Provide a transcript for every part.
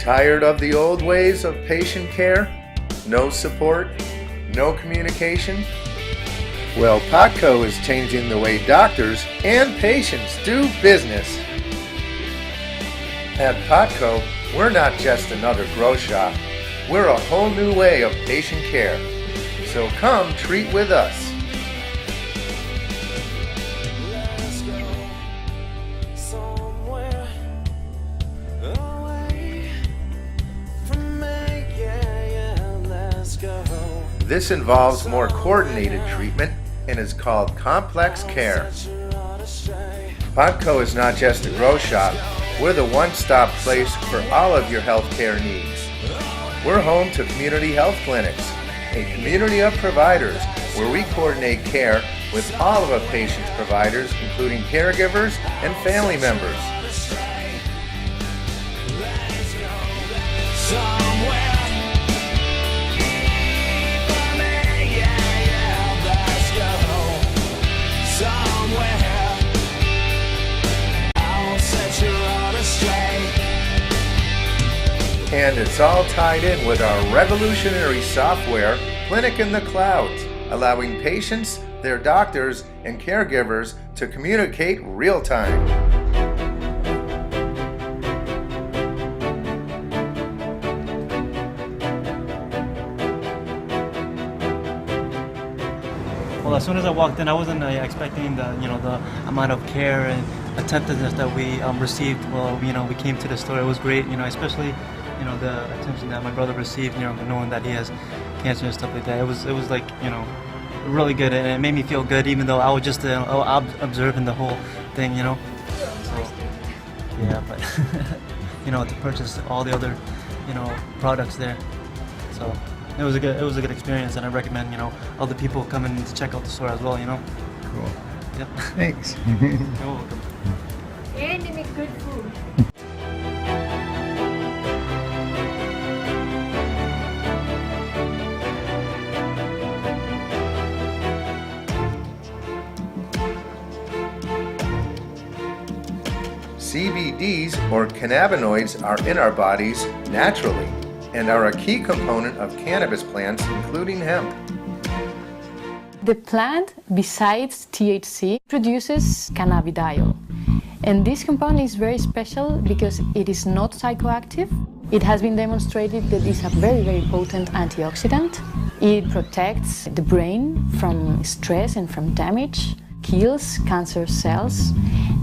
Tired of the old ways of patient care? No support? No communication? Well, Potco is changing the way doctors and patients do business. At Potco, we're not just another grow shop. We're a whole new way of patient care. So come treat with us. This involves more coordinated treatment and is called complex care. Potco is not just a grow shop, we're the one-stop place for all of your healthcare needs. We're home to community health clinics, a community of providers where we coordinate care with all of a patient's providers, including caregivers and family members. And it's all tied in with our revolutionary software, Clinic in the Clouds, allowing patients, their doctors, and caregivers to communicate real time. Well, as soon as I walked in, I wasn't expecting the amount of care and attentiveness that we received. Well, we came to the store. It was great, especially the attention that my brother received, knowing that he has cancer and stuff like that. It was like, really good, and it made me feel good, even though I was just observing the whole thing, So, yeah, but to purchase all the other, products there. So it was a good experience, and I recommend, other people coming to check out the store as well, Cool. Yep. Thanks. You're welcome. And they make good food. CBDs, or cannabinoids, are in our bodies naturally and are a key component of cannabis plants, including hemp. The plant, besides THC, produces cannabidiol. And this compound is very special because it is not psychoactive. It has been demonstrated that it's a very, very potent antioxidant. It protects the brain from stress and from damage, kills cancer cells,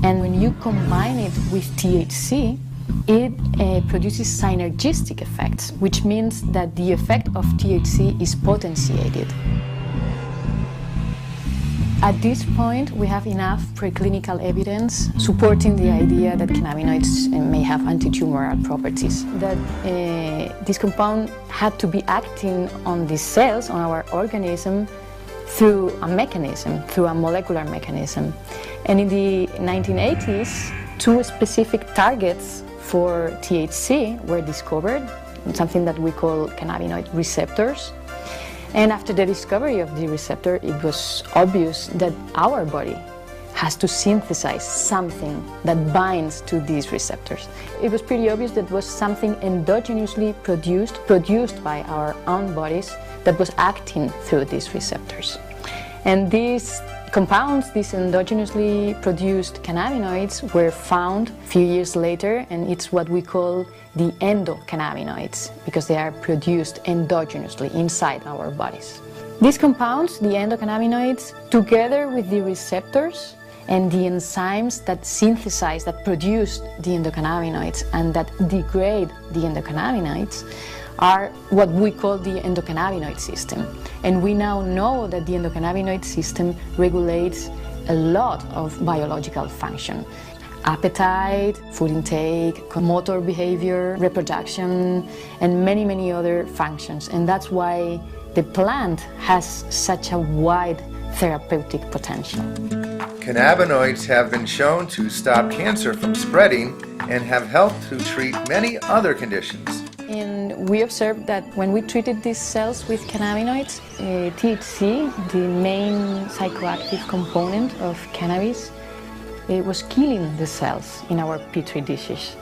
and when you combine it with THC, it produces synergistic effects, which means that the effect of THC is potentiated. At this point, we have enough preclinical evidence supporting the idea that cannabinoids may have anti-tumoral properties, that this compound had to be acting on these cells, on our organism, through a mechanism, through a molecular mechanism. And in the 1980s, two specific targets for THC were discovered, something that we call cannabinoid receptors. And after the discovery of the receptor, it was obvious that our body has to synthesize something that binds to these receptors. It was pretty obvious that was something endogenously produced by our own bodies, that was acting through these receptors. And these compounds, these endogenously produced cannabinoids, were found a few years later, and it's what we call the endocannabinoids, because they are produced endogenously inside our bodies. These compounds, the endocannabinoids, together with the receptors and the enzymes that synthesize, that produce the endocannabinoids and that degrade the endocannabinoids, are what we call the endocannabinoid system. And we now know that the endocannabinoid system regulates a lot of biological function. Appetite, food intake, motor behavior, reproduction, and many, many other functions. And that's why the plant has such a wide therapeutic potential. Cannabinoids have been shown to stop cancer from spreading and have helped to treat many other conditions. And we observed that when we treated these cells with cannabinoids, THC, the main psychoactive component of cannabis, it was killing the cells in our petri dishes.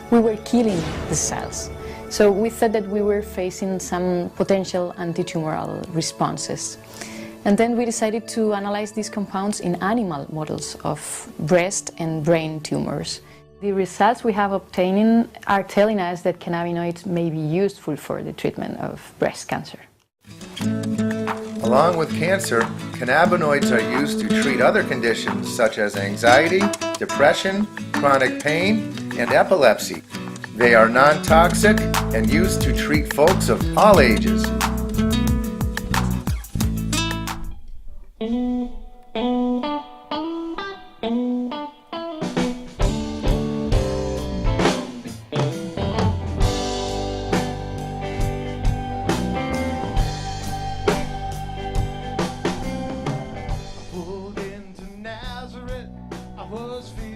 We were killing the cells. So we thought that we were facing some potential anti-tumoral responses. And then we decided to analyze these compounds in animal models of breast and brain tumors. The results we have obtained are telling us that cannabinoids may be useful for the treatment of breast cancer. Along with cancer, cannabinoids are used to treat other conditions such as anxiety, depression, chronic pain, and epilepsy. They are non-toxic and used to treat folks of all ages.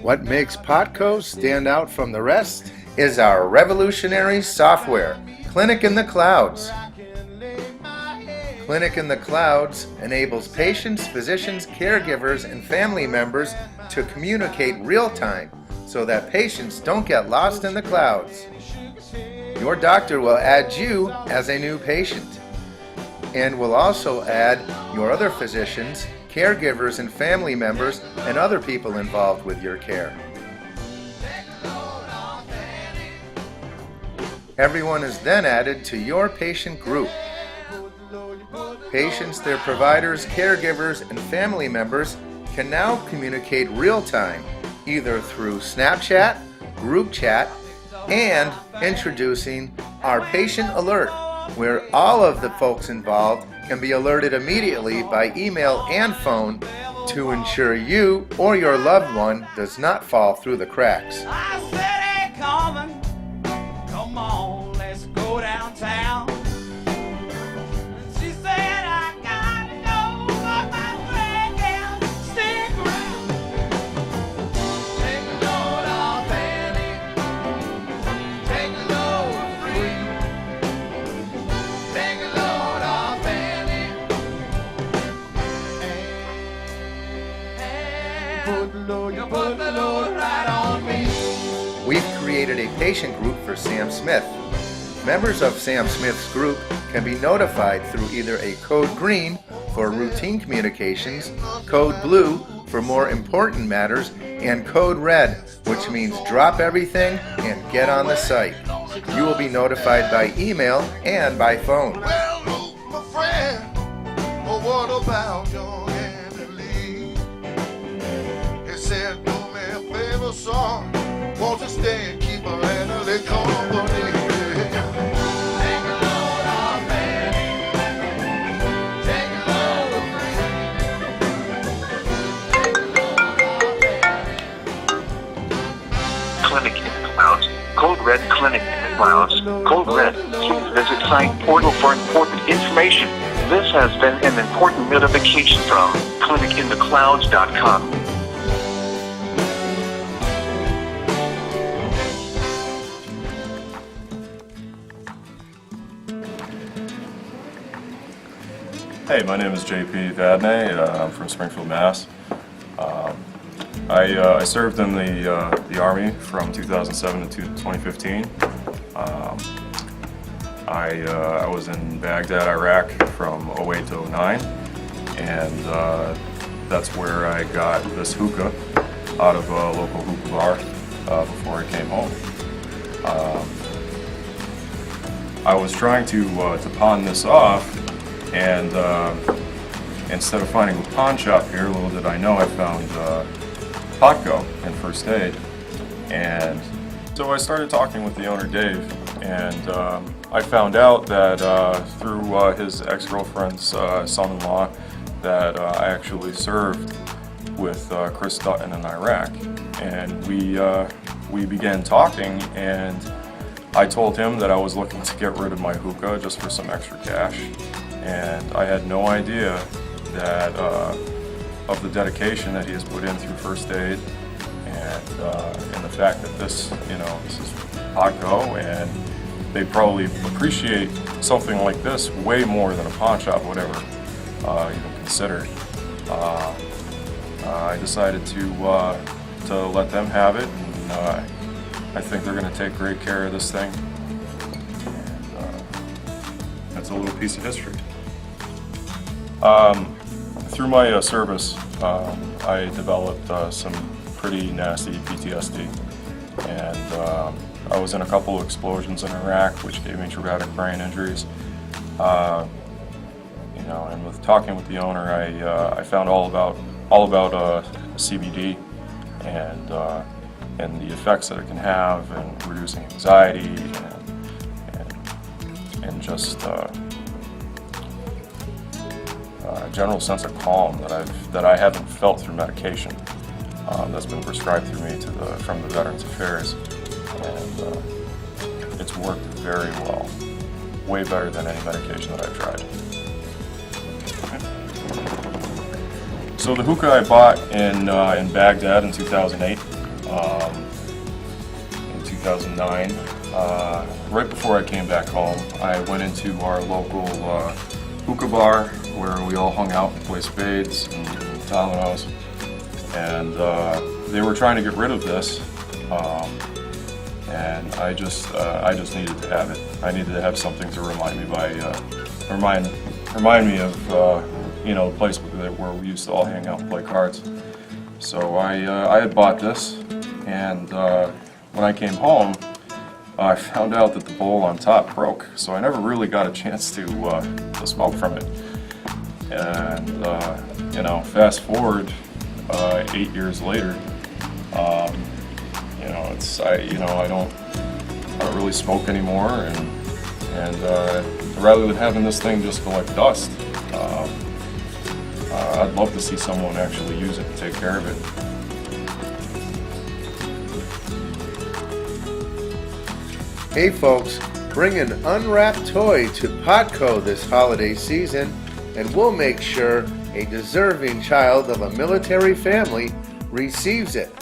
What makes Potco stand out from the rest is our revolutionary software, Clinic in the Clouds. Clinic in the Clouds enables patients, physicians, caregivers, and family members to communicate real-time so that patients don't get lost in the clouds. Your doctor will add you as a new patient and will also add your other physicians, caregivers, and family members, and other people involved with your care. Everyone is then added to your patient group. Patients, their providers, caregivers, and family members can now communicate real-time, either through Snapchat, group chat, and introducing our patient alert, where all of the folks involved can be alerted immediately by email and phone to ensure you or your loved one does not fall through the cracks. I said, hey, come on, let's go downtown. She said, I gotta know what my friend can stick around. Take a load off Annie, take a load free, take a load off Annie, and put the load right on me. We've created a patient group for Sam Smith. Members of Sam Smith's group can be notified through either a code green for routine communications, code blue for more important matters, and code red, which means drop everything and get on the site. You will be notified by email and by phone. Well, look, my friend, oh, what about your Andy Lee? He said, do me a favor, son, won't you stay and keep my Andy company? Take a load off Annie, take a load free, take a load off Annie. Clinic in the Clouds. Code Red Clinic in the Clouds. Code Red. Please visit site portal for important information. This has been an important notification from clinicintheclouds.com. Hey, my name is JP Vadney. I'm from Springfield, Mass. I served in the Army from 2007 to 2015. I was in Baghdad, Iraq from 08 to 09, and that's where I got this hookah out of a local hookah bar before I came home. I was trying to pawn this off, and instead of finding a pawn shop here, little did I know I found Potco in First Aid. And so I started talking with the owner, Dave, and I found out that through his ex-girlfriend's son-in-law that I actually served with Chris Dutton in Iraq. And we began talking, and I told him that I was looking to get rid of my hookah just for some extra cash. And I had no idea that of the dedication that he has put in through First Aid, and the fact that this is Potco, and they probably appreciate something like this way more than a pawn shop would ever even consider. I decided to let them have it, and I think they're going to take great care of this thing. it's a little piece of history. Through my service, I developed some pretty nasty PTSD, and I was in a couple of explosions in Iraq, which gave me traumatic brain injuries. And with talking with the owner, I found all about CBD and the effects that it can have, and reducing anxiety and just a general sense of calm that I haven't felt through medication. That's been prescribed through me from the Veterans Affairs, and it's worked very well, way better than any medication that I've tried. So the hookah I bought in Baghdad in 2008, in 2009, right before I came back home, I went into our local hookah bar where we all hung out and played spades and dominoes, and they were trying to get rid of this, and I just needed to have it. I needed to have something to remind me remind me of the place where we used to all hang out and play cards. So I had bought this, and when I came home, I found out that the bowl on top broke, so I never really got a chance to smoke from it. And fast forward 8 years later, I don't really smoke anymore, and rather than having this thing just collect dust, I'd love to see someone actually use it and take care of it. Hey folks, bring an unwrapped toy to Potco this holiday season, and we'll make sure a deserving child of a military family receives it.